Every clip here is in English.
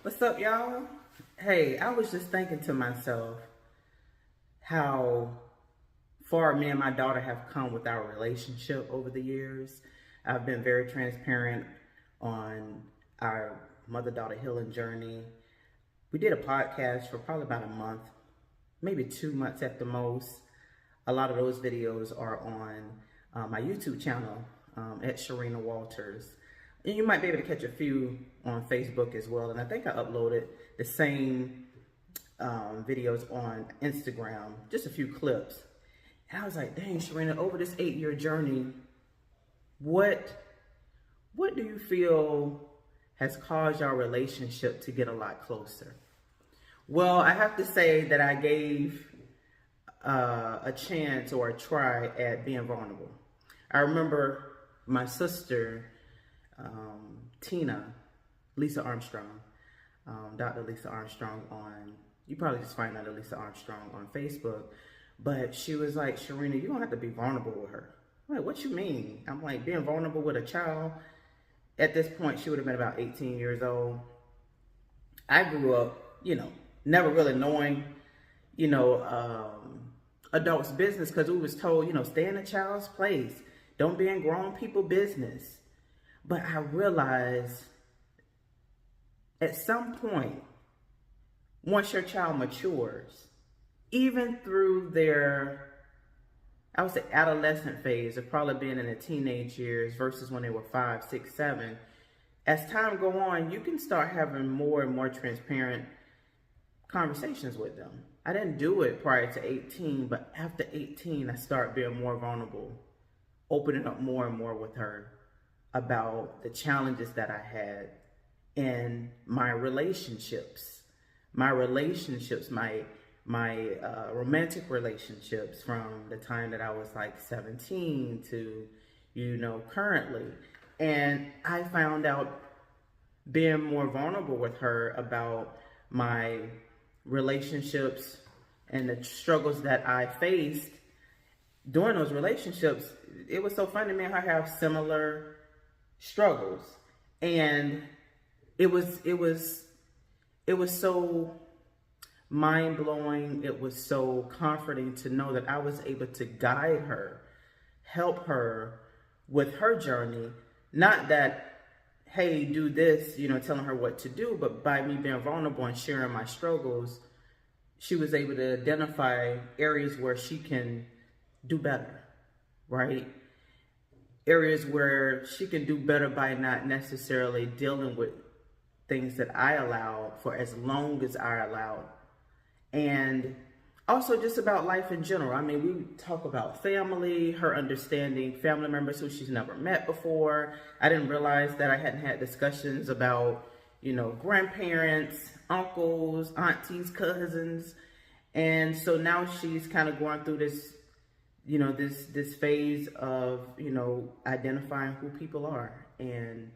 What's up, y'all? Hey, I was just thinking to myself how far me and my daughter have come with our relationship over the years. I've been very transparent on our mother-daughter healing journey. We did a podcast for probably about a month, maybe 2 months at the most. A lot of those videos are on my YouTube channel at Sharina Walters. And you might be able to catch a few on Facebook as well. And I think I uploaded the same videos on Instagram, just a few clips. And I was like, dang, Sharina, over this 8-year journey, what do you feel has caused our relationship to get a lot closer? Well, I have to say that I gave a chance or a try at being vulnerable. I remember my sister, Tina, Lisa Armstrong, Dr. Lisa Armstrong you probably just find out Lisa Armstrong on Facebook, but she was like, Sharina, you don't have to be vulnerable with her. I'm like, what you mean? I'm like, being vulnerable with a child? At this point, she would have been about 18 years old. I grew up, never really knowing, adults' business because we was told, stay in a child's place. Don't be in grown people business. But I realized at some point, once your child matures, even through their, I would say, adolescent phase of probably being in the teenage years versus when they were 5, 6, 7, as time go on, you can start having more and more transparent conversations with them. I didn't do it prior to 18, but after 18, I started being more vulnerable, opening up more and more with her about the challenges that I had in my relationships, my romantic relationships from the time that I was like 17 to, currently. And I found out being more vulnerable with her about my relationships and the struggles that I faced during those relationships. It was so funny, me and her have similar struggles, and it was so mind-blowing. It was so comforting to know that I was able to guide her, help her with her journey. Not that, hey, do this, telling her what to do, but by me being vulnerable and sharing my struggles, she was able to identify areas where she can do better, right? Areas where she can do better by not necessarily dealing with things that I allowed for as long as I allowed. And also just about life in general. I mean, we talk about family, her understanding family members who she's never met before. I didn't realize that I hadn't had discussions about, grandparents, uncles, aunties, cousins. And so now she's kind of going through this, this phase of, identifying who people are and,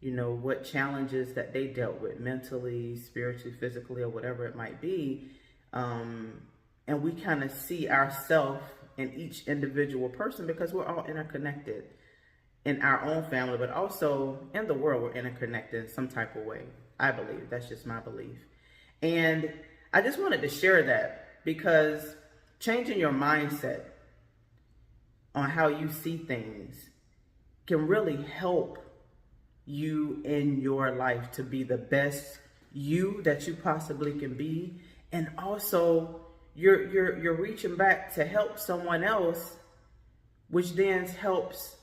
what challenges that they dealt with mentally, spiritually, physically, or whatever it might be. And we kind of see ourselves in each individual person because we're all interconnected in our own family, but also in the world, we're interconnected in some type of way. I believe. That's just my belief. And I just wanted to share that because changing your mindset on how you see things can really help you in your life to be the best you that you possibly can be. And also you're reaching back to help someone else, which then helps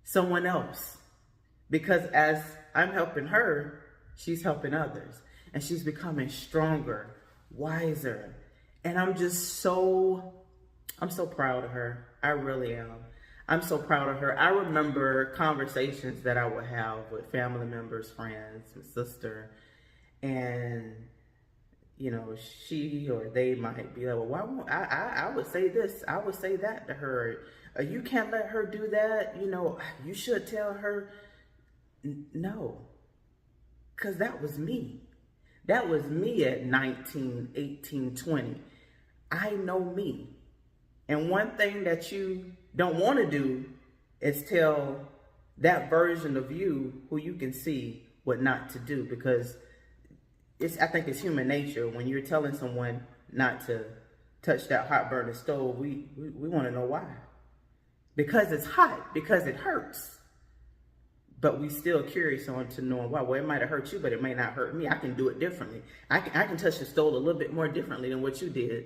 someone else. Because as I'm helping her, she's helping others. And she's becoming stronger, wiser. And I'm so proud of her. I really am. I'm so proud of her. I remember conversations that I would have with family members, friends, my sister, and she or they might be like, well, why won't I would say this, I would say that to her. You can't let her do that. You should tell her. No, because that was me. That was me at 19, 18, 20. I know me. And one thing that you don't want to do is tell that version of you who you can see what not to do, because I think it's human nature when you're telling someone not to touch that hot burner stove. We want to know why. Because it's hot, because it hurts. But we still curious on to knowing why. Well, it might have hurt you, but it may not hurt me. I can do it differently. I can touch the stove a little bit more differently than what you did,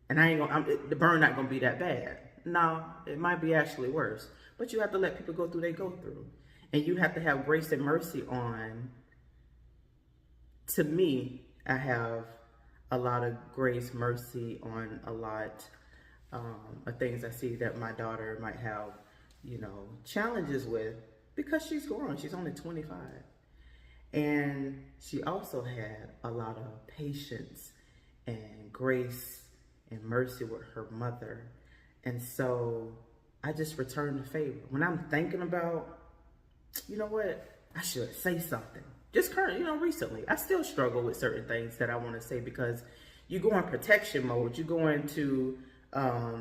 and the burn not gonna be that bad. No, it might be actually worse. But you have to let people go through they go through, and you have to have grace and mercy on. To me, I have a lot of grace, mercy on a lot of things I see that my daughter might have, challenges with. Because she's grown, she's only 25. And she also had a lot of patience and grace and mercy with her mother. And so I just returned the favor. When I'm thinking about, you know what, I should say something. Just recently, I still struggle with certain things that I want to say because you go in protection mode. You go into, I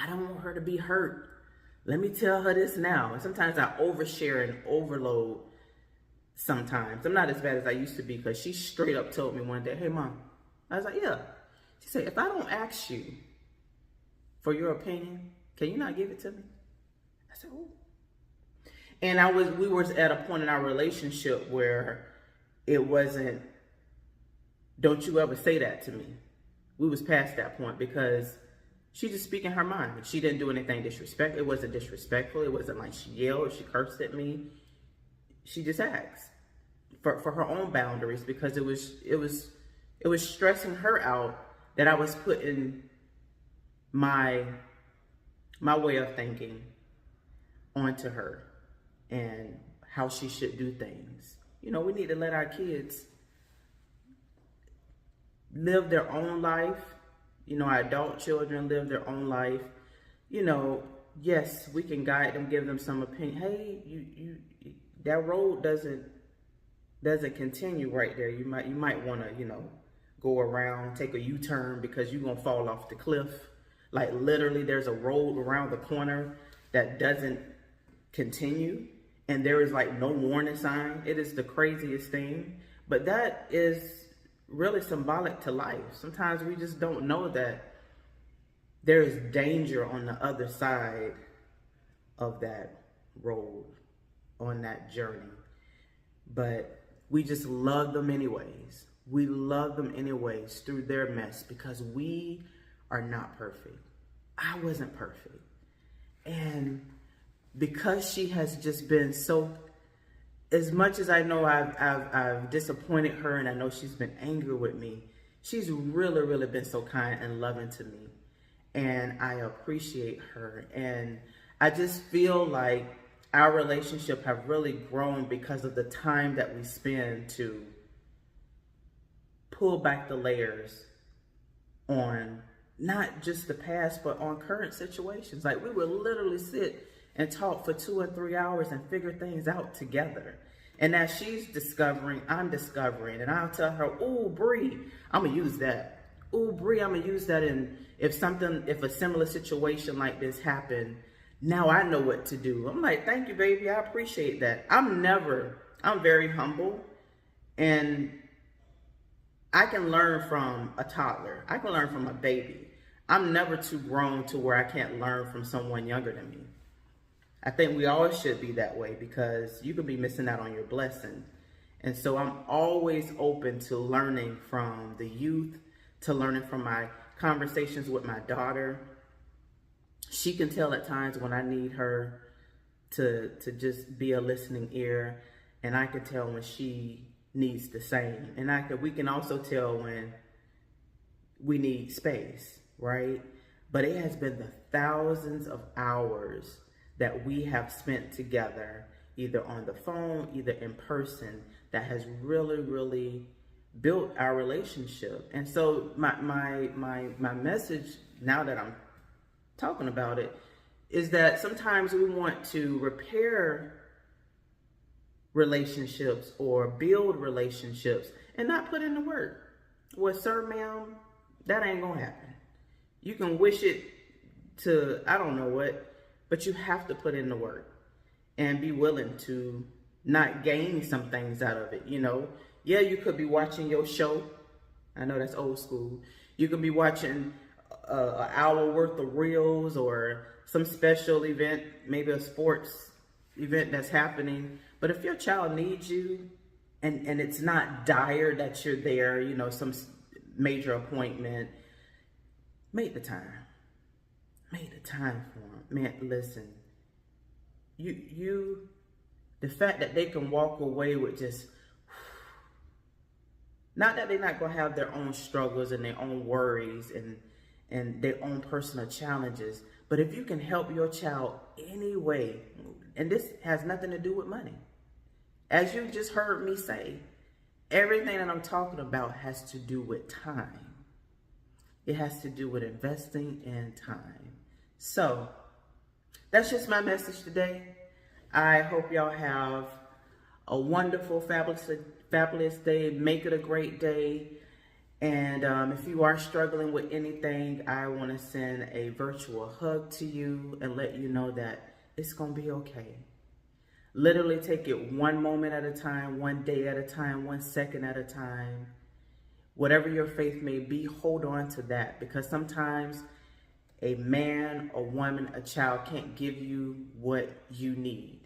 don't want her to be hurt. Let me tell her this now. And sometimes I overshare and overload sometimes. I'm not as bad as I used to be because she straight up told me one day, hey, Mom. I was like, yeah. She said, if I don't ask you for your opinion, can you not give it to me? I said, oh. And we were at a point in our relationship where it wasn't, don't you ever say that to me. We was past that point because she just speaking her mind. She didn't do anything disrespectful. It wasn't disrespectful. It wasn't like she yelled or she cursed at me. She just asked for her own boundaries because it was stressing her out that I was putting my way of thinking onto her and how she should do things. We need to let our kids live their own life. Our adult children live their own life. Yes, we can guide them, give them some opinion. Hey, you that road doesn't continue right there. You might want to, go around, take a U-turn because you're going to fall off the cliff. Like literally there's a road around the corner that doesn't continue and there is like no warning sign. It is the craziest thing, but that is really symbolic to life. Sometimes we just don't know that there is danger on the other side of that road, on that journey. But we just love them anyways. We love them anyways through their mess because we are not perfect. I wasn't perfect. And because she has just been so, as much as I know I've disappointed her and I know she's been angry with me, she's really, really been so kind and loving to me. And I appreciate her. And I just feel like our relationship have really grown because of the time that we spend to pull back the layers on not just the past, but on current situations. Like we would literally sit and talk for 2 or 3 hours and figure things out together. And as she's discovering, I'm discovering. And I'll tell her, ooh, Bree, I'm going to use that. Ooh, Bree, I'm going to use that. And if a similar situation like this happened, now I know what to do. I'm like, thank you, baby. I appreciate that. I'm very humble. And I can learn from a toddler. I can learn from a baby. I'm never too grown to where I can't learn from someone younger than me. I think we all should be that way because you could be missing out on your blessing. And so I'm always open to learning from the youth, to learning from my conversations with my daughter. She can tell at times when I need her to just be a listening ear, and I can tell when she needs the same. And we can also tell when we need space, right? But it has been the thousands of hours that we have spent together, either on the phone, either in person, that has really, really built our relationship. And so my message, now that I'm talking about it, is that sometimes we want to repair relationships or build relationships and not put in the work. Well, sir, ma'am, that ain't gonna happen. You can wish it to, I don't know what, but you have to put in the work and be willing to not gain some things out of it. Yeah, you could be watching your show. I know that's old school. You can be watching an hour worth of reels or some special event, maybe a sports event that's happening. But if your child needs you and it's not dire that you're there, you know, some major appointment, make the time. Make the time for them. Man, listen. The fact that they can walk away with just, not that they're not going to have their own struggles and their own worries and their own personal challenges, but if you can help your child anyway, and this has nothing to do with money. As you just heard me say, everything that I'm talking about has to do with time. It has to do with investing in time. So, that's just my message today. I hope y'all have a wonderful, fabulous day. Make it a great day. And if you are struggling with anything, I want to send a virtual hug to you and let you know that it's going to be okay. Literally take it one moment at a time, one day at a time, 1 second at a time. Whatever your faith may be, hold on to that, because sometimes a man, a woman, a child can't give you what you need.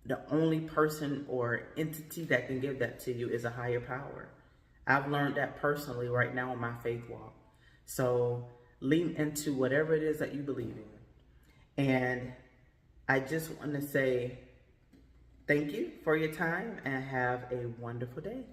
The only person or entity that can give that to you is a higher power. I've learned that personally right now in my faith walk. So lean into whatever it is that you believe in. And I just want to say thank you for your time and have a wonderful day.